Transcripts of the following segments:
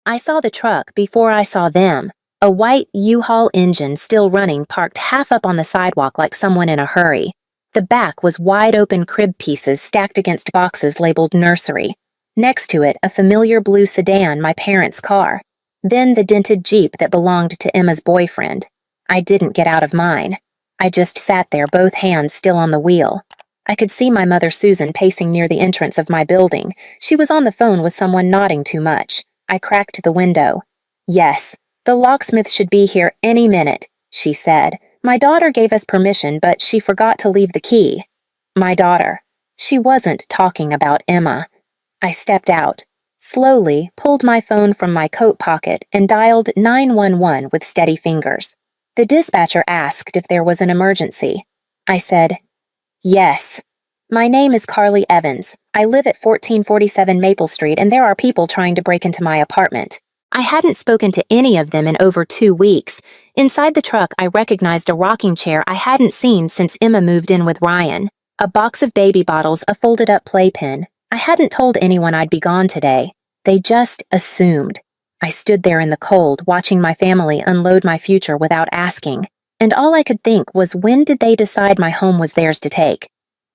I saw the truck before I saw them. A white U-Haul engine still running parked half up on the sidewalk like someone in a hurry. The back was wide open crib pieces stacked against boxes labeled nursery. Next to it, a familiar blue sedan, my parents' car. Then the dented Jeep that belonged to Emma's boyfriend. I didn't get out of mine. I just sat there, both hands still on the wheel. I could see my mother Susan pacing near the entrance of my building. She was on the phone with someone nodding too much. I cracked the window. "Yes, the locksmith should be here any minute," she said. "My daughter gave us permission, but she forgot to leave the key." My daughter. She wasn't talking about Emma. I stepped out, slowly pulled my phone from my coat pocket and dialed 911 with steady fingers. The dispatcher asked if there was an emergency. I said, "Yes. My name is Carly Evans. I live at 1447 Maple Street and there are people trying to break into my apartment." I hadn't spoken to any of them in over 2 weeks. Inside the truck, I recognized a rocking chair I hadn't seen since Emma moved in with Ryan, a box of baby bottles, a folded-up playpen. I hadn't told anyone I'd be gone today. They just assumed. I stood there in the cold, watching my family unload my future without asking. And all I could think was, when did they decide my home was theirs to take?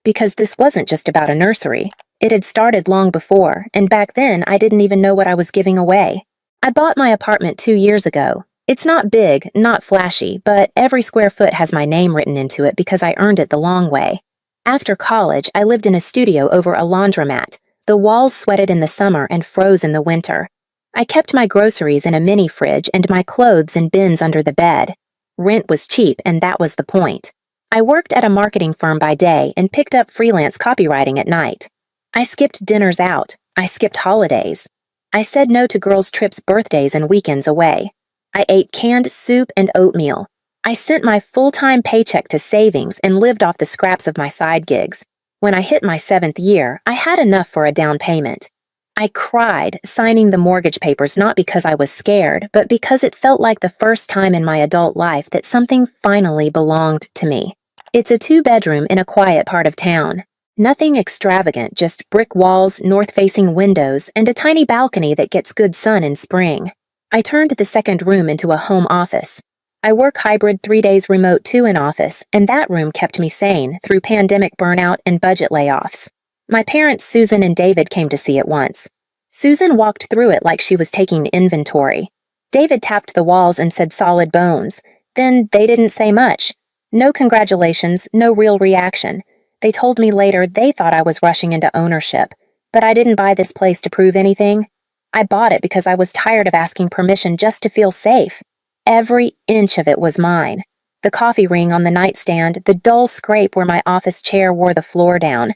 Because this wasn't just about a nursery. It had started long before, and back then I didn't even know what I was giving away. I bought my apartment 2 years ago. It's not big, not flashy, but every square foot has my name written into it because I earned it the long way. After college, I lived in a studio over a laundromat. The walls sweated in the summer and froze in the winter. I kept my groceries in a mini fridge and my clothes in bins under the bed. Rent was cheap, and that was the point. I worked at a marketing firm by day and picked up freelance copywriting at night. I skipped dinners out. I skipped holidays. I said no to girls' trips, birthdays, and weekends away. I ate canned soup and oatmeal. I sent my full-time paycheck to savings and lived off the scraps of my side gigs. When I hit my 7th year, I had enough for a down payment. I cried signing the mortgage papers, not because I was scared, but because it felt like the first time in my adult life that something finally belonged to me. It's a 2-bedroom in a quiet part of town. Nothing extravagant, just brick walls, north-facing windows, and a tiny balcony that gets good sun in spring. I turned the second room into a home office. I work hybrid, 3 days remote, 2 in office, and that room kept me sane through pandemic burnout and budget layoffs. My parents, Susan and David, came to see it once. Susan walked through it like she was taking inventory. David tapped the walls and said solid bones. Then they didn't say much. No congratulations, no real reaction. They told me later they thought I was rushing into ownership, but I didn't buy this place to prove anything. I bought it because I was tired of asking permission just to feel safe. Every inch of it was mine. The coffee ring on the nightstand, the dull scrape where my office chair wore the floor down.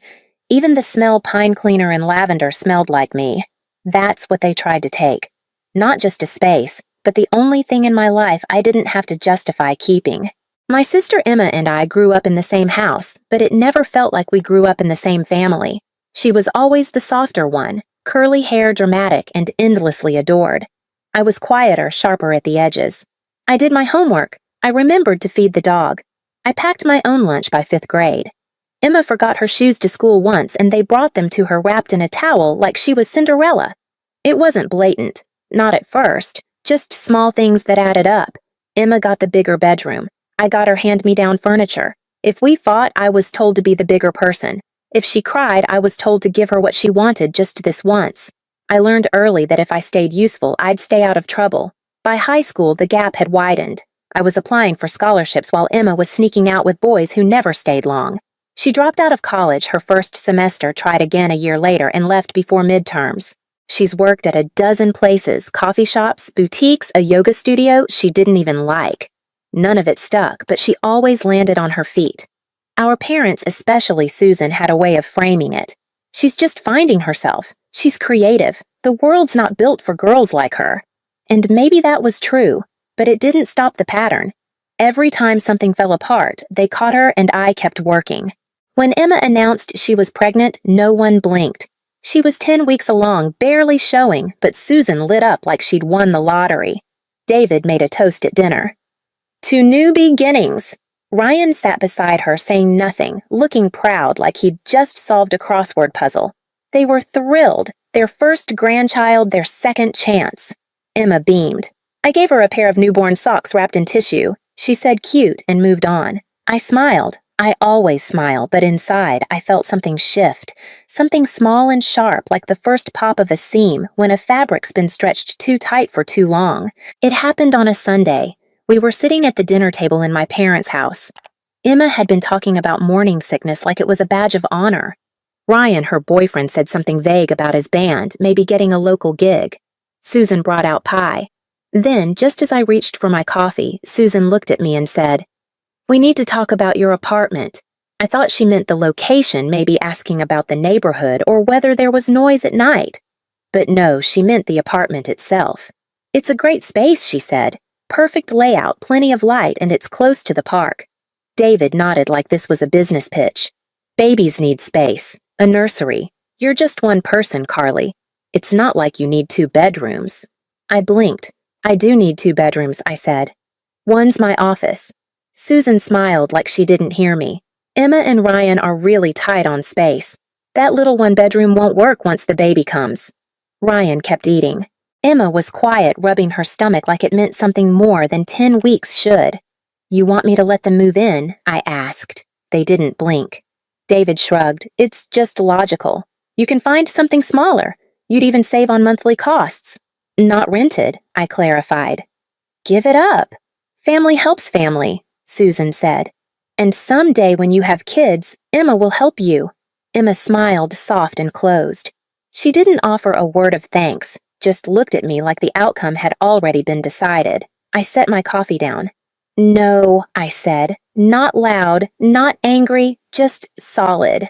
Even the smell pine cleaner and lavender smelled like me. That's what they tried to take. Not just a space, but the only thing in my life I didn't have to justify keeping. My sister Emma and I grew up in the same house, but it never felt like we grew up in the same family. She was always the softer one, curly hair, dramatic, and endlessly adored. I was quieter, sharper at the edges. I did my homework. I remembered to feed the dog. I packed my own lunch by 5th grade. Emma forgot her shoes to school once, and they brought them to her wrapped in a towel like she was Cinderella. It wasn't blatant, not at first, just small things that added up. Emma got the bigger bedroom. I got her hand-me-down furniture. If we fought, I was told to be the bigger person. If she cried, I was told to give her what she wanted just this once. I learned early that if I stayed useful, I'd stay out of trouble. By high school, the gap had widened. I was applying for scholarships while Emma was sneaking out with boys who never stayed long. She dropped out of college her first semester, tried again a year later, and left before midterms. She's worked at a dozen places, coffee shops, boutiques, a yoga studio she didn't even like. None of it stuck, but she always landed on her feet. Our parents, especially Susan, had a way of framing it. She's just finding herself. She's creative. The world's not built for girls like her. And maybe that was true, but it didn't stop the pattern. Every time something fell apart, they caught her and I kept working. When Emma announced she was pregnant, no one blinked. She was 10 weeks along, barely showing, but Susan lit up like she'd won the lottery. David made a toast at dinner. To new beginnings. Ryan sat beside her, saying nothing, looking proud like he'd just solved a crossword puzzle. They were thrilled. Their first grandchild, their second chance. Emma beamed. I gave her a pair of newborn socks wrapped in tissue. She said cute and moved on. I smiled. I always smile, but inside I felt something shift. Something small and sharp like the first pop of a seam when a fabric's been stretched too tight for too long. It happened on a Sunday. We were sitting at the dinner table in my parents' house. Emma had been talking about morning sickness like it was a badge of honor. Ryan, her boyfriend, said something vague about his band, maybe getting a local gig. Susan brought out pie. Then, just as I reached for my coffee, Susan looked at me and said, "We need to talk about your apartment." I thought she meant the location, maybe asking about the neighborhood or whether there was noise at night. But no, she meant the apartment itself. "It's a great space," she said. "Perfect layout, plenty of light, and it's close to the park." David nodded like this was a business pitch. "Babies need space. A nursery. You're just one person, Carly. It's not like you need 2 bedrooms." I blinked. "I do need 2 bedrooms," I said. "One's my office." Susan smiled like she didn't hear me. "Emma and Ryan are really tight on space. That little 1-bedroom won't work once the baby comes." Ryan kept eating. Emma was quiet, rubbing her stomach like it meant something more than 10 weeks should. "You want me to let them move in?" I asked. They didn't blink. David shrugged. "It's just logical. You can find something smaller. You'd even save on monthly costs." "Not rented," I clarified. "Give it up." "Family helps family," Susan said. "And someday when you have kids, Emma will help you." Emma smiled soft and closed. She didn't offer a word of thanks, just looked at me like the outcome had already been decided. I set my coffee down. "No," I said. Not loud, not angry, just solid.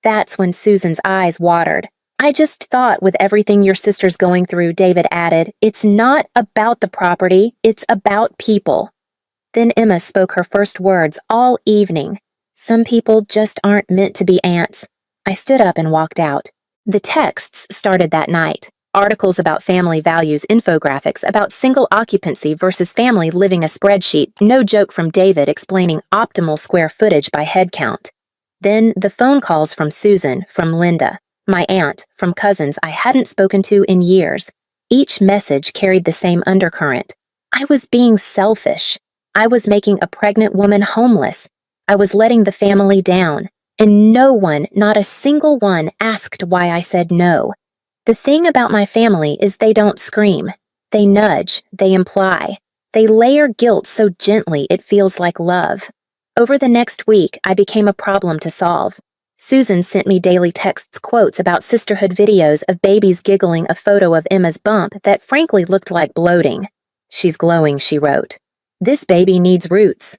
That's when Susan's eyes watered. "I just thought with everything your sister's going through," David added, "it's not about the property, it's about people." Then Emma spoke her first words all evening. "Some people just aren't meant to be aunts." I stood up and walked out. The texts started that night. Articles about family values, infographics about single occupancy versus family living, a spreadsheet, no joke from David explaining optimal square footage by head count. Then the phone calls from Susan, from Linda, my aunt, from cousins I hadn't spoken to in years. Each message carried the same undercurrent. I was being selfish. I was making a pregnant woman homeless. I was letting the family down. And no one, not a single one, asked why I said no. The thing about my family is they don't scream. They nudge, they imply. They layer guilt so gently it feels like love. Over the next week, I became a problem to solve. Susan sent me daily texts, quotes about sisterhood videos of babies giggling, a photo of Emma's bump that frankly looked like bloating. "She's glowing," she wrote. "This baby needs roots."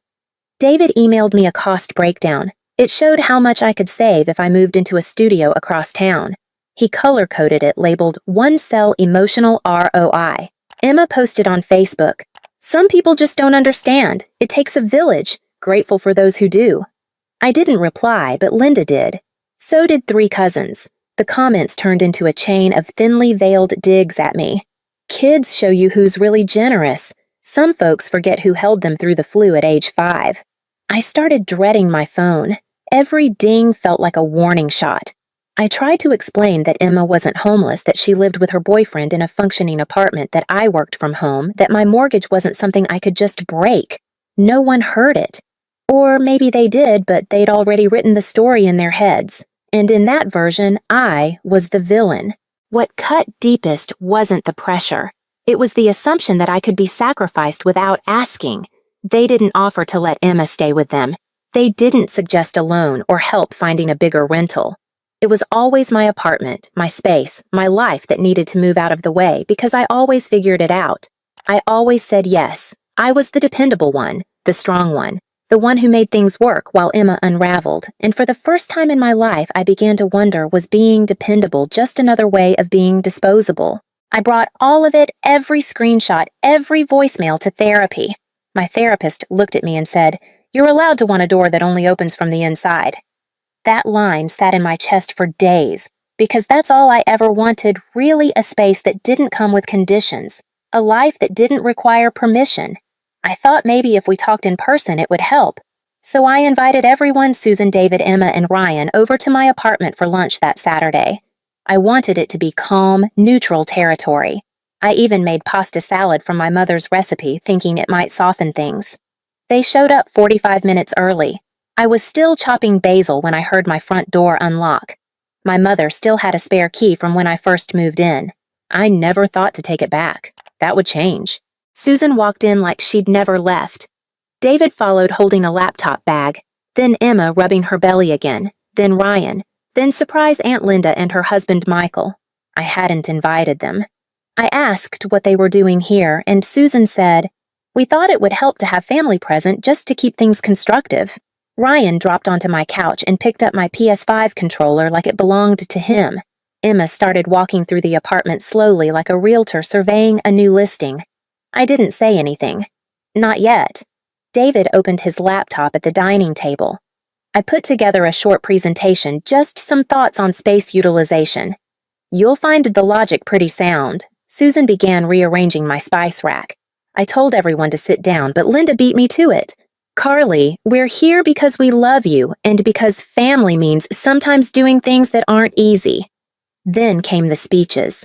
David emailed me a cost breakdown. It showed how much I could save if I moved into a studio across town. He color-coded it, labeled "One Cell Emotional ROI." Emma posted on Facebook, "Some people just don't understand. It takes a village. Grateful for those who do." I didn't reply, but Linda did. So did 3 cousins. The comments turned into a chain of thinly veiled digs at me. "Kids show you who's really generous. Some folks forget who held them through the flu at age 5. I started dreading my phone. Every ding felt like a warning shot. I tried to explain that Emma wasn't homeless, that she lived with her boyfriend in a functioning apartment, that I worked from home, that my mortgage wasn't something I could just break. No one heard it. Or maybe they did, but they'd already written the story in their heads. And in that version, I was the villain. What cut deepest wasn't the pressure. It was the assumption that I could be sacrificed without asking. They didn't offer to let Emma stay with them. They didn't suggest a loan or help finding a bigger rental. It was always my apartment, my space, my life that needed to move out of the way because I always figured it out. I always said yes. I was the dependable one, the strong one, the one who made things work while Emma unraveled. And for the first time in my life, I began to wonder, was being dependable just another way of being disposable? I brought all of it, every screenshot, every voicemail to therapy. My therapist looked at me and said, "You're allowed to want a door that only opens from the inside." That line sat in my chest for days, because that's all I ever wanted, really, a space that didn't come with conditions, a life that didn't require permission. I thought maybe if we talked in person it would help. So I invited everyone, Susan, David, Emma, and Ryan, over to my apartment for lunch that Saturday. I wanted it to be calm, neutral territory. I even made pasta salad from my mother's recipe, thinking it might soften things. They showed up 45 minutes early. I was still chopping basil when I heard my front door unlock. My mother still had a spare key from when I first moved in. I never thought to take it back. That would change. Susan walked in like she'd never left. David followed holding a laptop bag, then Emma rubbing her belly again, then Ryan, then surprise Aunt Linda and her husband Michael. I hadn't invited them. I asked what they were doing here, and Susan said, "We thought it would help to have family present just to keep things constructive." Ryan dropped onto my couch and picked up my PS5 controller like it belonged to him. Emma started walking through the apartment slowly like a realtor surveying a new listing. I didn't say anything. Not yet. David opened his laptop at the dining table. I put together a short presentation, just some thoughts on space utilization. "You'll find the logic pretty sound." Susan began rearranging my spice rack. I told everyone to sit down, but Linda beat me to it. "Carly, we're here because we love you and because family means sometimes doing things that aren't easy." Then came the speeches.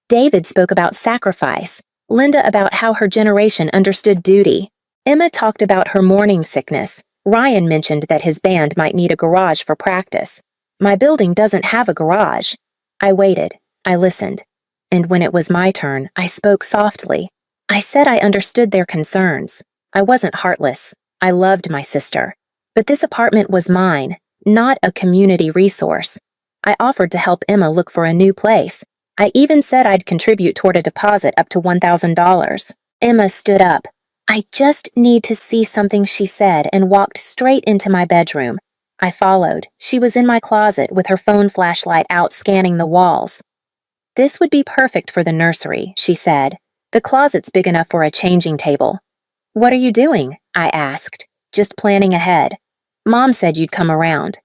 David spoke about sacrifice, Linda about how her generation understood duty. Emma talked about her morning sickness. Ryan mentioned that his band might need a garage for practice. My building doesn't have a garage. I waited. I listened. And when it was my turn, I spoke softly. I said I understood their concerns. I wasn't heartless. I loved my sister. But this apartment was mine, not a community resource. I offered to help Emma look for a new place. I even said I'd contribute toward a deposit up to $1,000. Emma stood up. "I just need to see something," she said, and walked straight into my bedroom. I followed. She was in my closet with her phone flashlight out scanning the walls. "This would be perfect for the nursery," she said. "The closet's big enough for a changing table." "What are you doing?" I asked. "Just planning ahead. Mom said you'd come around."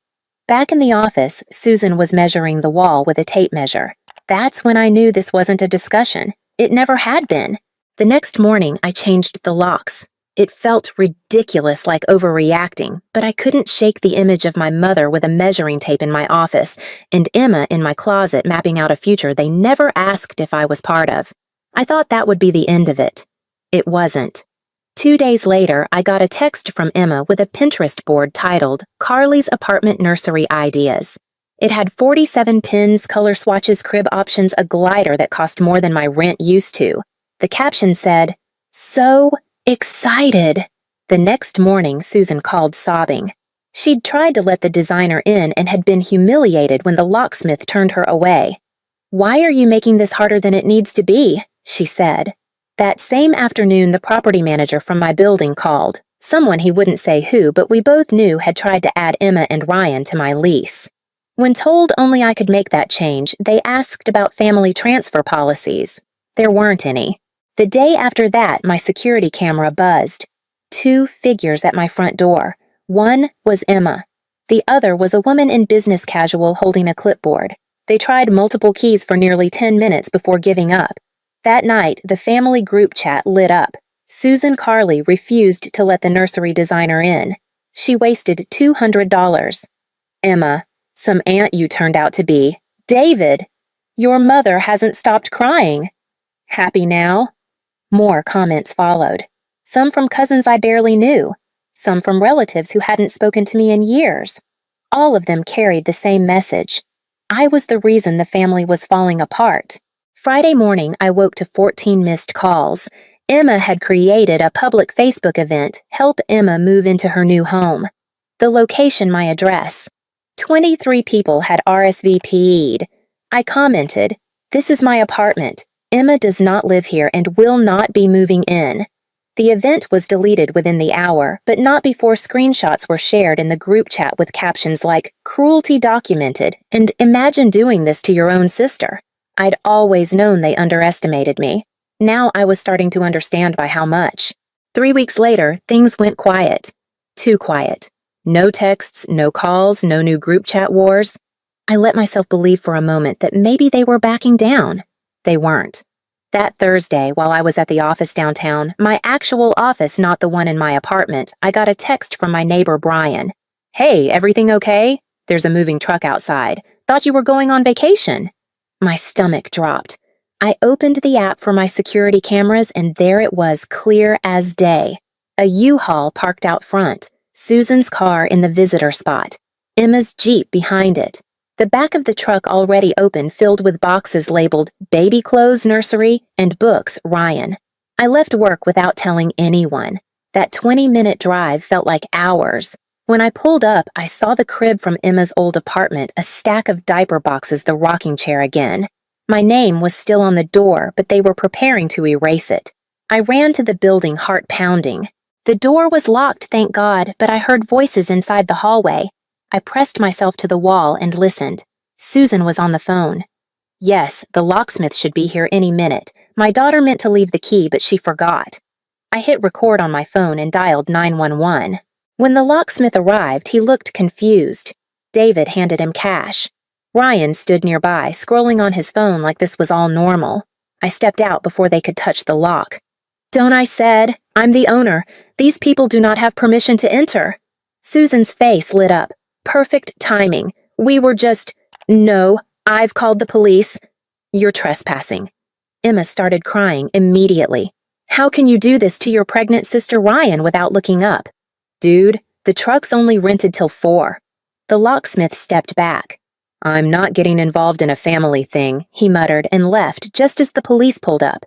Back in the office, Susan was measuring the wall with a tape measure. That's when I knew this wasn't a discussion. It never had been. The next morning, I changed the locks. It felt ridiculous, like overreacting, but I couldn't shake the image of my mother with a measuring tape in my office and Emma in my closet mapping out a future they never asked if I was part of. I thought that would be the end of it. It wasn't. 2 days later, I got a text from Emma with a Pinterest board titled "Carly's Apartment Nursery Ideas." It had 47 pins, color swatches, crib options, a glider that cost more than my rent used to. The caption said, "So excited." The next morning, Susan called sobbing. She'd tried to let the designer in and had been humiliated when the locksmith turned her away. "Why are you making this harder than it needs to be?" she said. That same afternoon, the property manager from my building called. Someone he wouldn't say who, but we both knew had tried to add Emma and Ryan to my lease. When told only I could make that change, they asked about family transfer policies. There weren't any. The day after that, my security camera buzzed. 2 figures at my front door. One was Emma. The other was a woman in business casual holding a clipboard. They tried multiple keys for nearly 10 minutes before giving up. That night, the family group chat lit up. Susan Carly refused to let the nursery designer in. She wasted $200. "Emma, some aunt you turned out to be." "David, your mother hasn't stopped crying." "Happy now?" More comments followed. Some from cousins I barely knew. Some from relatives who hadn't spoken to me in years. All of them carried the same message. I was the reason the family was falling apart. Friday morning, I woke to 14 missed calls. Emma had created a public Facebook event, "Help Emma Move into Her New Home." The location, my address. 23 people had RSVP'd. I commented, "This is my apartment. Emma does not live here and will not be moving in." The event was deleted within the hour, but not before screenshots were shared in the group chat with captions like, "Cruelty documented," and "Imagine doing this to your own sister." I'd always known they underestimated me. Now I was starting to understand by how much. 3 weeks later, things went quiet. Too quiet. No texts, no calls, no new group chat wars. I let myself believe for a moment that maybe they were backing down. They weren't. That Thursday, while I was at the office downtown, my actual office, not the one in my apartment, I got a text from my neighbor Brian. "Hey, everything okay? There's a moving truck outside. Thought you were going on vacation." My stomach dropped. I opened the app for my security cameras, and there it was, clear as day. A U-Haul parked out front, Susan's car in the visitor spot, Emma's Jeep behind it. The back of the truck already open, filled with boxes labeled Baby Clothes Nursery and Books Ryan. I left work without telling anyone. That 20-minute drive felt like hours. When I pulled up, I saw the crib from Emma's old apartment, a stack of diaper boxes, the rocking chair again. My name was still on the door, but they were preparing to erase it. I ran to the building, heart pounding. The door was locked, thank God, but I heard voices inside the hallway. I pressed myself to the wall and listened. Susan was on the phone. Yes, the locksmith should be here any minute. My daughter meant to leave the key, but she forgot. I hit record on my phone and dialed 911. When the locksmith arrived, he looked confused. David handed him cash. Ryan stood nearby, scrolling on his phone like this was all normal. I stepped out before they could touch the lock. "Don't I said? I'm the owner. These people do not have permission to enter." Susan's face lit up. Perfect timing. We were just... No, I've called the police. "You're trespassing." Emma started crying immediately. "How can you do this to your pregnant sister Ryan without looking up?" "Dude, the truck's only rented till 4. The locksmith stepped back. "I'm not getting involved in a family thing," he muttered and left just as the police pulled up.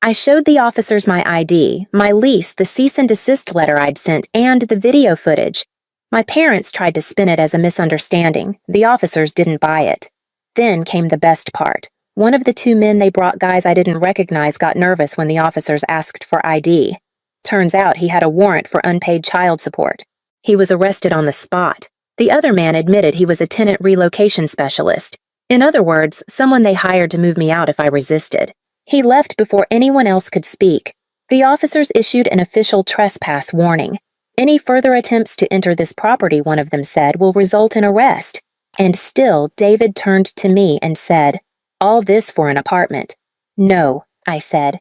I showed the officers my ID, my lease, the cease and desist letter I'd sent, and the video footage. My parents tried to spin it as a misunderstanding. The officers didn't buy it. Then came the best part. One of the 2 men they brought, guys I didn't recognize, got nervous when the officers asked for ID. Turns out he had a warrant for unpaid child support. He was arrested on the spot. The other man admitted he was a tenant relocation specialist. In other words, someone they hired to move me out if I resisted. He left before anyone else could speak. The officers issued an official trespass warning. Any further attempts to enter this property, one of them said, will result in arrest. And still, David turned to me and said, "All this for an apartment." "No," I said.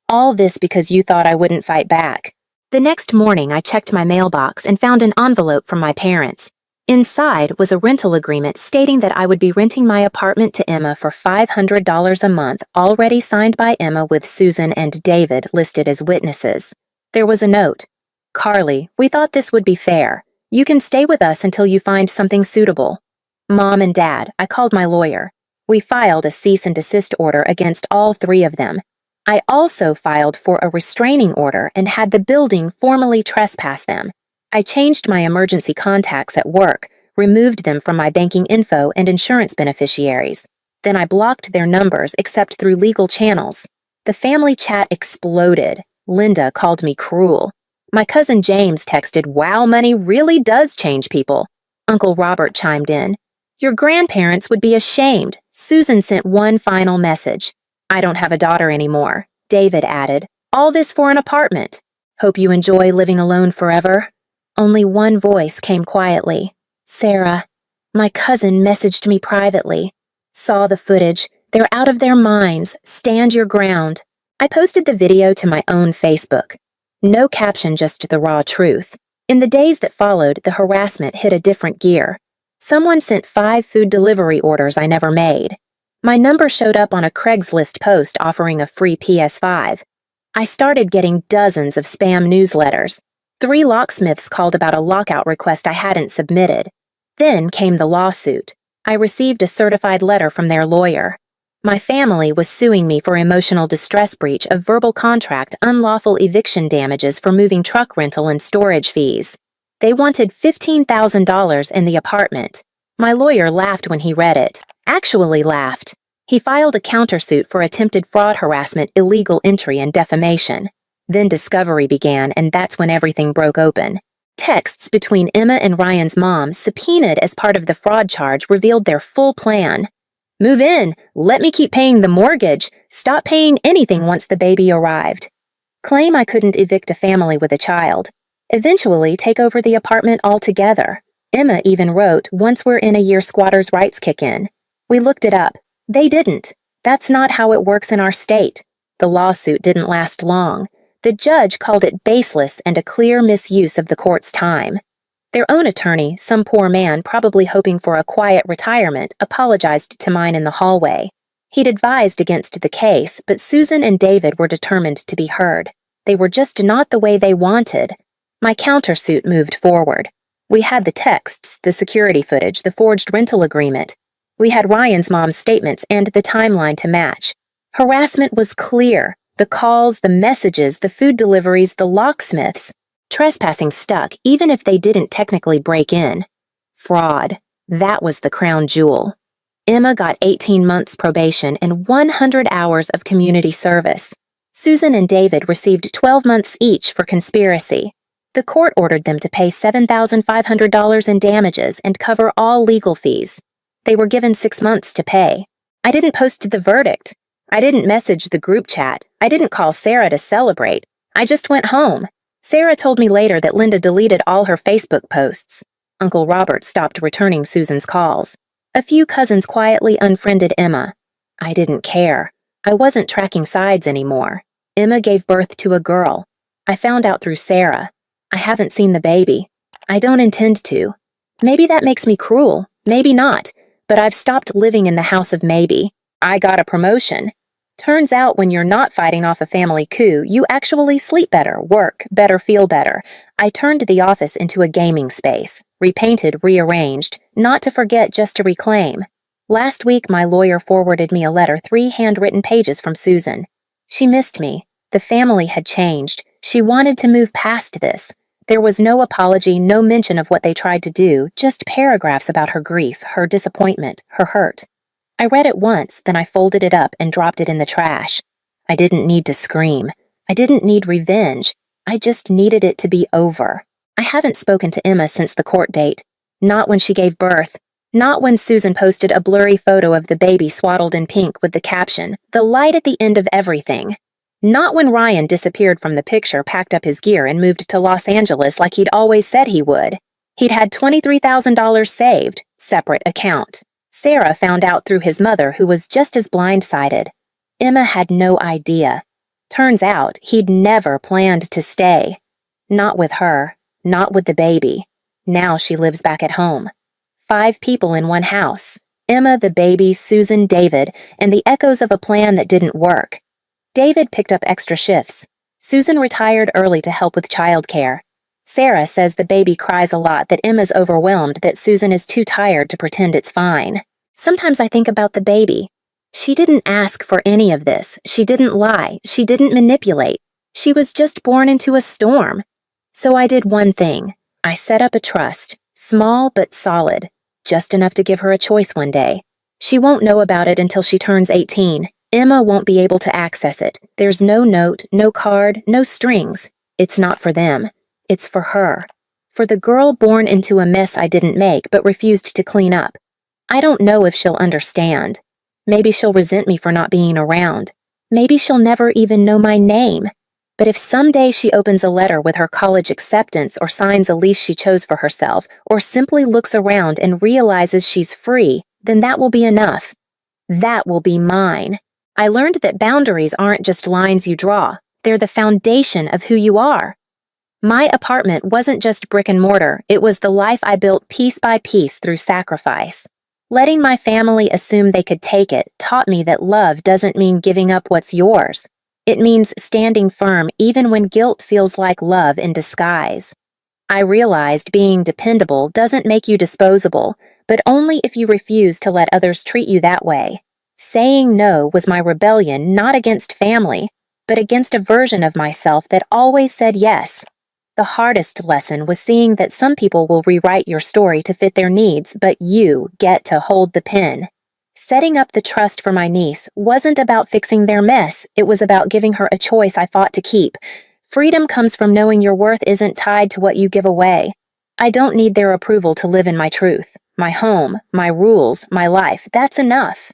"All this because you thought I wouldn't fight back." The next morning, I checked my mailbox and found an envelope from my parents. Inside was a rental agreement stating that I would be renting my apartment to Emma for $500 a month, already signed by Emma with Susan and David listed as witnesses. There was a note. "Carly, we thought this would be fair. You can stay with us until you find something suitable." Mom and Dad, I called my lawyer. We filed a cease and desist order against all 3 of them. I also filed for a restraining order and had the building formally trespass them. I changed my emergency contacts at work, removed them from my banking info and insurance beneficiaries. Then I blocked their numbers except through legal channels. The family chat exploded. Linda called me cruel. My cousin James texted, "Wow, money really does change people." Uncle Robert chimed in, "Your grandparents would be ashamed." Susan sent one final message. "I don't have a daughter anymore." David added, "All this for an apartment. Hope you enjoy living alone forever." Only one voice came quietly. "Sarah." My cousin messaged me privately. "Saw the footage. They're out of their minds. Stand your ground." I posted the video to my own Facebook. No caption, just the raw truth. In the days that followed, the harassment hit a different gear. Someone sent 5 food delivery orders I never made. My number showed up on a Craigslist post offering a free PS5. I started getting dozens of spam newsletters. 3 locksmiths called about a lockout request I hadn't submitted. Then came the lawsuit. I received a certified letter from their lawyer. My family was suing me for emotional distress breach of verbal contract, unlawful eviction damages for moving truck rental and storage fees. They wanted $15,000 in the apartment. My lawyer laughed when he read it. Actually laughed. He filed a countersuit for attempted fraud, harassment, illegal entry, and defamation. Then discovery began, and that's when everything broke open. Texts between Emma and Ryan's mom, subpoenaed as part of the fraud charge, revealed their full plan. "Move in. Let me keep paying the mortgage. Stop paying anything once the baby arrived." Claim I couldn't evict a family with a child. Eventually take over the apartment altogether. Emma even wrote, "Once we're in a year, squatters' rights kick in." We looked it up. They didn't. That's not how it works in our state. The lawsuit didn't last long. The judge called it baseless and a clear misuse of the court's time. Their own attorney, some poor man probably hoping for a quiet retirement, apologized to mine in the hallway. He'd advised against the case, but Susan and David were determined to be heard. They were just not the way they wanted. My countersuit moved forward. We had the texts, the security footage, the forged rental agreement. We had Ryan's mom's statements and the timeline to match. Harassment was clear. The calls, the messages, the food deliveries, the locksmiths. Trespassing stuck, even if they didn't technically break in. Fraud. That was the crown jewel. Emma got 18 months probation and 100 hours of community service. Susan and David received 12 months each for conspiracy. The court ordered them to pay $7,500 in damages and cover all legal fees. They were given 6 months to pay. I didn't post the verdict. I didn't message the group chat. I didn't call Sarah to celebrate. I just went home. Sarah told me later that Linda deleted all her Facebook posts. Uncle Robert stopped returning Susan's calls. A few cousins quietly unfriended Emma. I didn't care. I wasn't tracking sides anymore. Emma gave birth to a girl. I found out through Sarah. I haven't seen the baby. I don't intend to. Maybe that makes me cruel. Maybe not. But I've stopped living in the house of maybe. I got a promotion. Turns out when you're not fighting off a family coup, you actually sleep better, work better, feel better. I turned the office into a gaming space. Repainted, rearranged, not to forget, just to reclaim. Last week, my lawyer forwarded me a letter, 3 handwritten pages from Susan. She missed me. The family had changed. She wanted to move past this. There was no apology, no mention of what they tried to do, just paragraphs about her grief, her disappointment, her hurt. I read it once, then I folded it up and dropped it in the trash. I didn't need to scream. I didn't need revenge. I just needed it to be over. I haven't spoken to Emma since the court date. Not when she gave birth. Not when Susan posted a blurry photo of the baby swaddled in pink with the caption, "The light at the end of everything." Not when Ryan disappeared from the picture, packed up his gear, and moved to Los Angeles like he'd always said he would. He'd had $23,000 saved, separate account. Sarah found out through his mother, who was just as blindsided. Emma had no idea. Turns out he'd never planned to stay. Not with her. Not with the baby. Now she lives back at home. 5 people in one house. Emma, the baby, Susan, David, and the echoes of a plan that didn't work. David picked up extra shifts. Susan retired early to help with childcare. Sarah says the baby cries a lot, that Emma's overwhelmed, that Susan is too tired to pretend it's fine. Sometimes I think about the baby. She didn't ask for any of this. She didn't lie. She didn't manipulate. She was just born into a storm. So I did one thing. I set up a trust, small but solid, just enough to give her a choice one day. She won't know about it until she turns 18. Emma won't be able to access it. There's no note, no card, no strings. It's not for them. It's for her. For the girl born into a mess I didn't make but refused to clean up. I don't know if she'll understand. Maybe she'll resent me for not being around. Maybe she'll never even know my name. But if someday she opens a letter with her college acceptance or signs a lease she chose for herself or simply looks around and realizes she's free, then that will be enough. That will be mine. I learned that boundaries aren't just lines you draw. They're the foundation of who you are. My apartment wasn't just brick and mortar. It was the life I built piece by piece through sacrifice. Letting my family assume they could take it taught me that love doesn't mean giving up what's yours. It means standing firm even when guilt feels like love in disguise. I realized being dependable doesn't make you disposable, but only if you refuse to let others treat you that way. Saying no was my rebellion, not against family, but against a version of myself that always said yes. The hardest lesson was seeing that some people will rewrite your story to fit their needs, but you get to hold the pen. Setting up the trust for my niece wasn't about fixing their mess. It was about giving her a choice I fought to keep. Freedom comes from knowing your worth isn't tied to what you give away. I don't need their approval to live in my truth. My home, my rules, my life, that's enough.